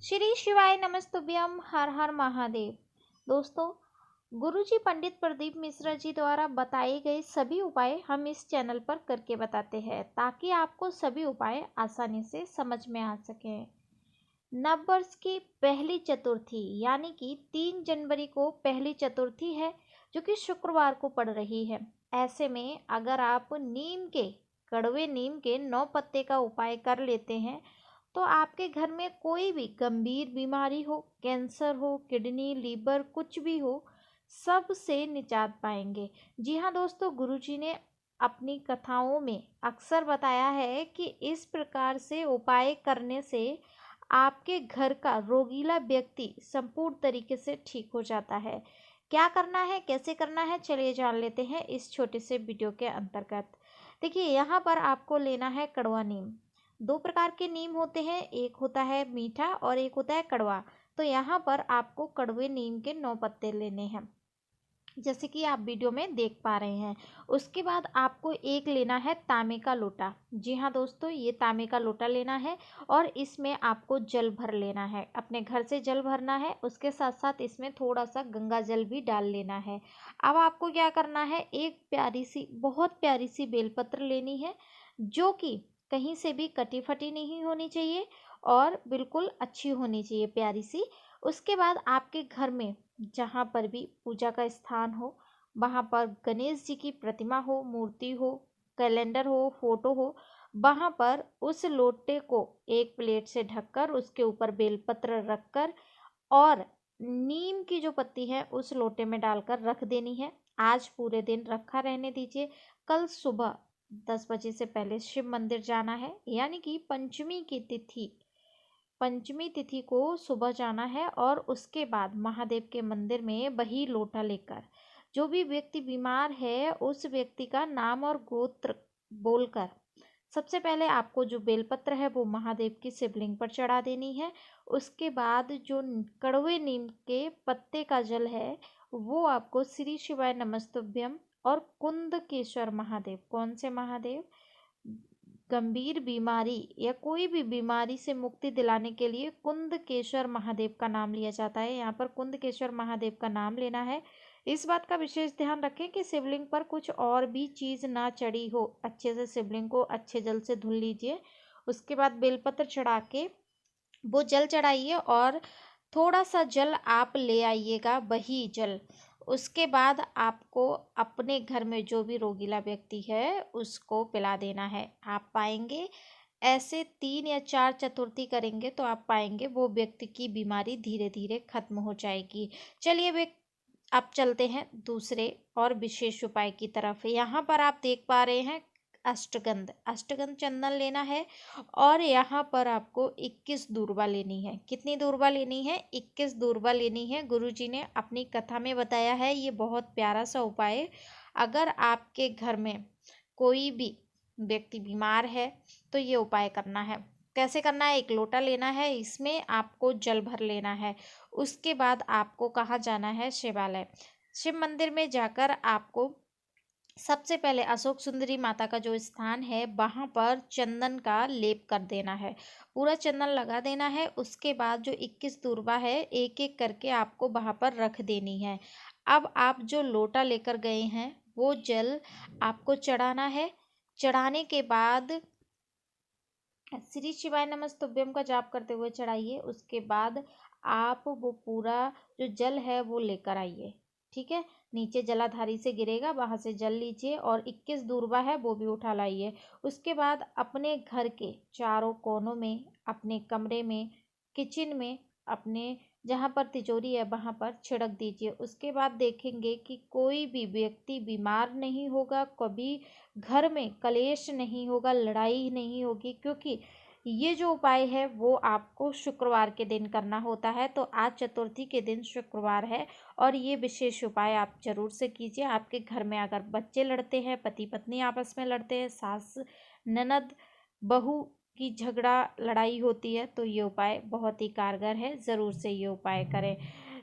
श्री शिवाय नमस्तुभ्यम। हर हर महादेव। दोस्तों, गुरुजी पंडित प्रदीप मिश्रा जी द्वारा बताए गए सभी उपाय हम इस चैनल पर करके बताते हैं ताकि आपको सभी उपाय आसानी से समझ में आ सकें। नववर्ष की पहली चतुर्थी यानी कि 3 जनवरी को पहली चतुर्थी है, जो कि शुक्रवार को पड़ रही है। ऐसे में अगर आप कड़वे नीम के 9 पत्ते का उपाय कर लेते हैं तो आपके घर में कोई भी गंभीर बीमारी हो, कैंसर हो, किडनी, लीवर, कुछ भी हो, सब से निजात पाएंगे। जी हाँ दोस्तों, गुरुजी ने अपनी कथाओं में अक्सर बताया है कि इस प्रकार से उपाय करने से आपके घर का रोगीला व्यक्ति संपूर्ण तरीके से ठीक हो जाता है। क्या करना है, कैसे करना है, चलिए जान लेते हैं इस छोटे से वीडियो के अंतर्गत। देखिए, यहाँ पर आपको लेना है कड़वा नीम। 2 प्रकार के नीम होते हैं, एक होता है मीठा और एक होता है कड़वा। तो यहाँ पर आपको कड़वे नीम के 9 पत्ते लेने हैं, जैसे कि आप वीडियो में देख पा रहे हैं। उसके बाद आपको एक लेना है तांबे का लोटा। जी हाँ दोस्तों, ये तांबे का लोटा लेना है और इसमें आपको जल भर लेना है। अपने घर से जल भरना है, उसके साथ साथ इसमें थोड़ा सा गंगा जल भी डाल लेना है। अब आपको क्या करना है, एक बहुत प्यारी सी बेलपत्र लेनी है, जो कि कहीं से भी कटी फटी नहीं होनी चाहिए और बिल्कुल अच्छी होनी चाहिए, प्यारी सी। उसके बाद आपके घर में जहाँ पर भी पूजा का स्थान हो, वहाँ पर गणेश जी की प्रतिमा हो, मूर्ति हो, कैलेंडर हो, फोटो हो, वहाँ पर उस लोटे को एक प्लेट से ढककर उसके ऊपर बेलपत्र रखकर और नीम की जो पत्ती है उस लोटे में डालकर रख देनी है। आज पूरे दिन रखा रहने दीजिए। कल सुबह 10 बजे से पहले शिव मंदिर जाना है, यानी कि पंचमी तिथि को सुबह जाना है और उसके बाद महादेव के मंदिर में वही लोटा लेकर जो भी व्यक्ति बीमार है उस व्यक्ति का नाम और गोत्र बोलकर सबसे पहले आपको जो बेलपत्र है वो महादेव की शिवलिंग पर चढ़ा देनी है। उसके बाद जो कड़वे नीम के पत्ते का जल है वो आपको श्री शिवाय नमस्तुभ्यम और कुंदकेश्वर महादेव, कौन से महादेव, गंभीर बीमारी या कोई भी बीमारी से मुक्ति दिलाने के लिए कुंदकेश्वर महादेव का नाम लिया जाता है। यहाँ पर कुंदकेश्वर महादेव का नाम लेना है। इस बात का विशेष ध्यान रखें कि शिवलिंग पर कुछ और भी चीज़ ना चढ़ी हो। अच्छे से शिवलिंग को अच्छे जल से धुल लीजिए। उसके बाद बेलपत्र चढ़ा के वो जल चढ़ाइए और थोड़ा सा जल आप ले आइएगा, वही जल। उसके बाद आपको अपने घर में जो भी रोगीला व्यक्ति है उसको पिला देना है। आप पाएंगे ऐसे 3 या 4 चतुर्थी करेंगे तो आप पाएंगे वो व्यक्ति की बीमारी धीरे धीरे खत्म हो जाएगी। चलिए वे अब चलते हैं दूसरे और विशेष उपाय की तरफ। यहाँ पर आप देख पा रहे हैं अष्टगंध चंदन लेना है और यहाँ पर आपको 21 दूर्वा लेनी है। कितनी दूर्वा लेनी है? 21 दूर्वा लेनी है। गुरुजी ने अपनी कथा में बताया है, ये बहुत प्यारा सा उपाय। अगर आपके घर में कोई भी व्यक्ति बीमार है तो ये उपाय करना है। कैसे करना है? एक लोटा लेना है, इसमें आपको जल भर लेना है। उसके बाद आपको कहाँ जाना है? शिवालय, शिव मंदिर में जाकर आपको सबसे पहले अशोक सुंदरी माता का जो स्थान है वहाँ पर चंदन का लेप कर देना है, पूरा चंदन लगा देना है। उसके बाद जो 21 दूर्वा है एक एक करके आपको वहाँ पर रख देनी है। अब आप जो लोटा लेकर गए हैं वो जल आपको चढ़ाना है। चढ़ाने के बाद श्री शिवाय नमस्तुभ्यम का जाप करते हुए चढ़ाइए। उसके बाद आप वो पूरा जो जल है वो लेकर आइए, ठीक है। नीचे जलाधारी से गिरेगा, वहाँ से जल लीजिए और 21 दूर्वा है वो भी उठा लाइए। उसके बाद अपने घर के चारों कोनों में, अपने कमरे में, किचन में, अपने जहाँ पर तिजोरी है वहाँ पर छिड़क दीजिए। उसके बाद देखेंगे कि कोई भी व्यक्ति बीमार नहीं होगा, कभी घर में कलेश नहीं होगा, लड़ाई नहीं होगी, क्योंकि ये जो उपाय है वो आपको शुक्रवार के दिन करना होता है। तो आज चतुर्थी के दिन शुक्रवार है और ये विशेष उपाय आप जरूर से कीजिए। आपके घर में अगर बच्चे लड़ते हैं, पति पत्नी आपस में लड़ते हैं, सास ननद बहू की झगड़ा लड़ाई होती है, तो ये उपाय बहुत ही कारगर है, ज़रूर से ये उपाय करें।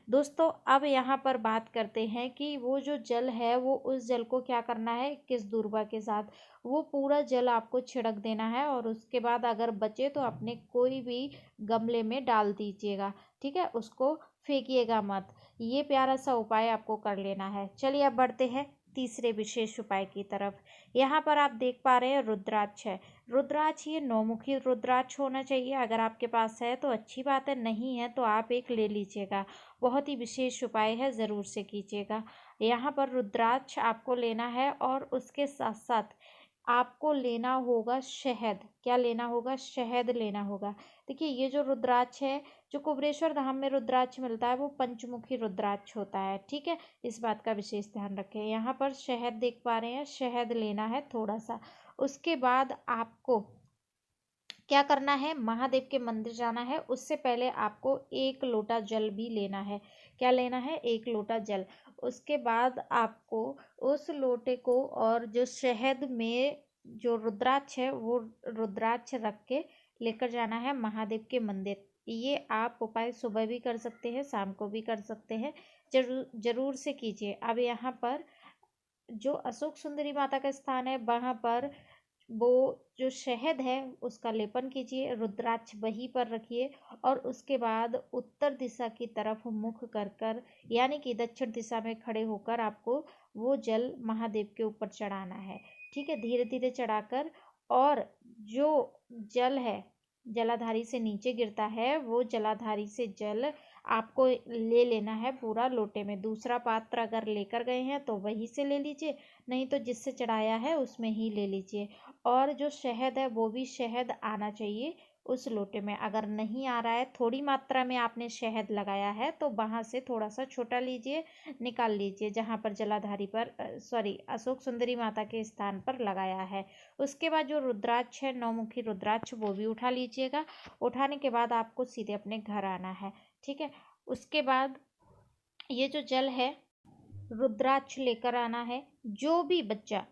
दोस्तों अब यहाँ पर बात करते हैं कि वो जो जल है वो उस जल को क्या करना है, किस दूर्वा के साथ वो पूरा जल आपको छिड़क देना है, और उसके बाद अगर बचे तो अपने कोई भी गमले में डाल दीजिएगा। ठीक है, उसको फेंकिएगा मत। ये प्यारा सा उपाय आपको कर लेना है। चलिए अब बढ़ते हैं तीसरे विशेष उपाय की तरफ। यहाँ पर आप देख पा रहे हैं रुद्राक्ष है। रुद्राक्ष ये नौमुखी रुद्राक्ष होना चाहिए। अगर आपके पास है तो अच्छी बात है, नहीं है तो आप एक ले लीजिएगा। बहुत ही विशेष उपाय है, ज़रूर से कीजिएगा। यहाँ पर रुद्राक्ष आपको लेना है और उसके साथ साथ आपको लेना होगा शहद। क्या लेना होगा? शहद लेना होगा। देखिए ये जो रुद्राक्ष है, जो कुबेरेश्वर धाम में रुद्राक्ष मिलता है वो पंचमुखी रुद्राक्ष होता है। ठीक है, इस बात का विशेष ध्यान रखें। यहाँ पर शहद देख पा रहे हैं, शहद लेना है थोड़ा सा। उसके बाद आपको क्या करना है, महादेव के मंदिर जाना है। उससे पहले आपको 1 लोटा जल भी लेना है। क्या लेना है? 1 लोटा जल। उसके बाद आपको उस लोटे को और जो शहद में जो रुद्राक्ष है वो रुद्राक्ष रख के लेकर जाना है महादेव के मंदिर। ये आप उपाय सुबह भी कर सकते हैं, शाम को भी कर सकते हैं। जरूर जरूर से कीजिए। अब यहाँ पर जो अशोक सुंदरी माता का स्थान है वहाँ पर वो जो शहद है उसका लेपन कीजिए, रुद्राक्ष वहीं पर रखिए, और उसके बाद उत्तर दिशा की तरफ मुख कर कर यानी कि दक्षिण दिशा में खड़े होकर आपको वो जल महादेव के ऊपर चढ़ाना है। ठीक है, धीरे धीरे चढ़ाकर, और जो जल है जलाधारी से नीचे गिरता है वो जलाधारी से जल आपको ले लेना है पूरा लोटे में। दूसरा पात्र अगर लेकर गए हैं तो वहीं से ले लीजिए, नहीं तो जिससे चढ़ाया है उसमें ही ले लीजिए। और जो शहद है वो भी शहद आना चाहिए उस लोटे में। अगर नहीं आ रहा है, थोड़ी मात्रा में आपने शहद लगाया है, तो वहाँ से थोड़ा सा छोटा लीजिए, निकाल लीजिए जहाँ पर जलाधारी पर अशोक सुंदरी माता के स्थान पर लगाया है। उसके बाद जो रुद्राक्ष है, नौमुखी रुद्राक्ष, वो भी उठा लीजिएगा। उठाने के बाद आपको सीधे अपने घर आना है। ठीक है, उसके बाद ये जो जल है रुद्राक्ष लेकर आना है। जो भी बच्चा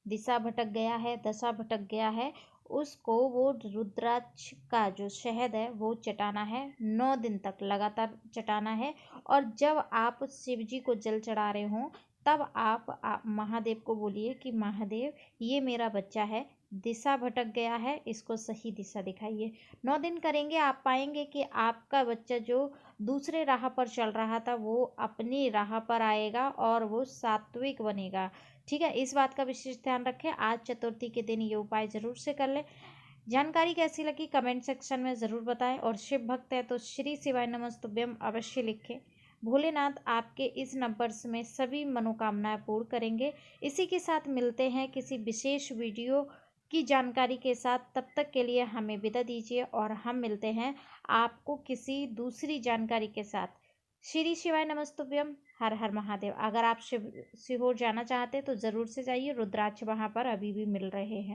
दिशा भटक गया है, दशा भटक गया है, उसको वो रुद्राक्ष का जो शहद है वो चटाना है। 9 दिन तक लगातार चटाना है। और जब आप शिव जी को जल चढ़ा रहे हों तब आप महादेव को बोलिए कि महादेव ये मेरा बच्चा है, दिशा भटक गया है, इसको सही दिशा दिखाइए। 9 दिन करेंगे, आप पाएंगे कि आपका बच्चा जो दूसरे राह पर चल रहा था वो अपनी राह पर आएगा और वो सात्विक बनेगा। ठीक है, इस बात का विशेष ध्यान रखें। आज चतुर्थी के दिन ये उपाय जरूर से कर लें। जानकारी कैसी लगी कमेंट सेक्शन में ज़रूर बताएं, और शिव भक्त है तो श्री शिवाय नमस्तुभ्यम अवश्य लिखें। भोलेनाथ आपके इस नंबर में सभी मनोकामनाएं पूर्ण करेंगे। इसी के साथ मिलते हैं किसी विशेष वीडियो की जानकारी के साथ। तब तक के लिए हमें विदा दीजिए, और हम मिलते हैं आपको किसी दूसरी जानकारी के साथ। श्री शिवाय नमस्तुभ्यम। हर हर महादेव। अगर आप सीहोर जाना चाहते हैं तो ज़रूर से जाइए, रुद्राक्ष वहाँ पर अभी भी मिल रहे हैं।